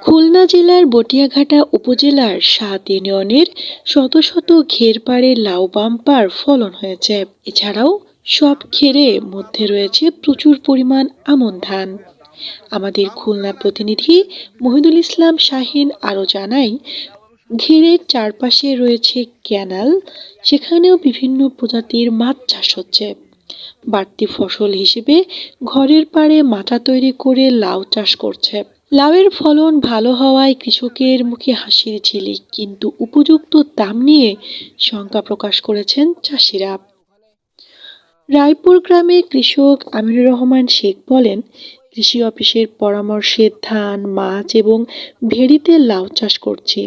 খুলনা জেলার বটিয়াঘাটা উপজেলার ৭ ইউনিয়নের শত শত ঘের পাড়ে লাউ বাম্পার ফলন হয়েছে। এছাড়াও সব ঘেরের মধ্যে রয়েছে প্রচুর পরিমাণ আমন ধান। আমাদের খুলনা প্রতিনিধি মহিদুল ইসলাম শাহিন আরও জানায়, ঘেরের চারপাশে রয়েছে ক্যানাল, সেখানেও বিভিন্ন প্রজাতির মাছ চাষ হচ্ছে। বাড়তি ফসল হিসেবে ঘরের পাড়ে মাচা তৈরি করে লাউ চাষ করছে। লাউয়ের ফলন ভালো হওয়ায় কৃষকের মুখে হাসির ঝিলিক, কিন্তু উপযুক্ত দাম নিয়ে শঙ্কা প্রকাশ করেছেন চাষিরা। রায়পুর গ্রামের কৃষক আমিনুর রহমান শেখ বলেন, কৃষি অফিসের পরামর্শে ধান, মাছ এবং ভেড়িতে লাউ চাষ করছি।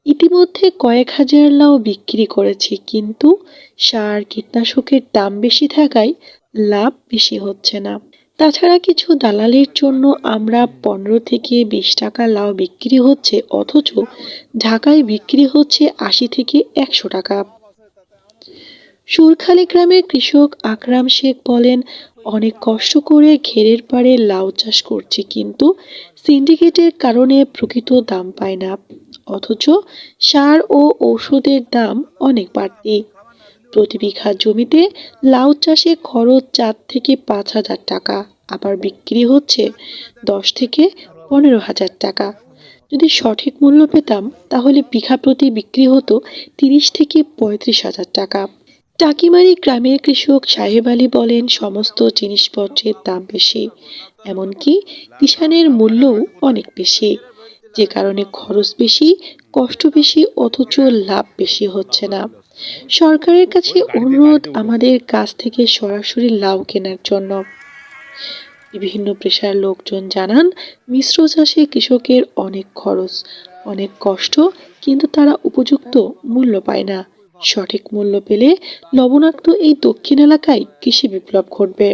ইতিমধ্যে কয়েক হাজার লাউ বিক্রি করেছি, কিন্তু সার কীটনাশকের দাম বেশি থাকায় লাভ বেশি হচ্ছে না। তাছাড়া কিছু দালালের জন্য আমরা 15 থেকে 20 টাকা লাউ বিক্রি হচ্ছে, অথচ ঢাকায় বিক্রি হচ্ছে 80 থেকে 100 টাকা। সুরখালী গ্রামের কৃষক আকরাম শেখ বলেন, অনেক কষ্ট করে ঘেরের পাড়ে লাউ চাষ করছি, কিন্তু সিন্ডিকেটের কারণে প্রকৃত দাম পায় না, অথচ সার ও ঔষধের দাম অনেক বাড়তি। প্রতি বিঘা জমিতে লাউ চাষে খরচ 4 থেকে 5,000 টাকা, আবার বিক্রি হচ্ছে 10 থেকে 15,000 টাকা। যদি সঠিক মূল্য পেতাম তাহলে বিঘা প্রতি বিক্রি হতো 30 থেকে 35,000 টাকা। টাকিমারি গ্রামের কৃষক সাহেব আলী বলেন, সমস্ত জিনিসপত্রের দাম বেশি, এমনকি কিষানের মূল্যও অনেক বেশি, যে কারণে খরচ বেশি, কষ্ট বেশি, অথচ লাভ বেশি হচ্ছে না। সরকারের কাছে অনুরোধ আমাদের কাছ থেকে সরাসরি লাউ কেনার জন্য। বিভিন্ন পেশার লোকজন জানান, মিশ্র চাষে কৃষকের অনেক খরচ, অনেক কষ্ট, কিন্তু তারা উপযুক্ত মূল্য পায় না। সঠিক মূল্য পেলে লবণাক্ত এই দক্ষিণ এলাকায় কৃষি বিপ্লব ঘটবে।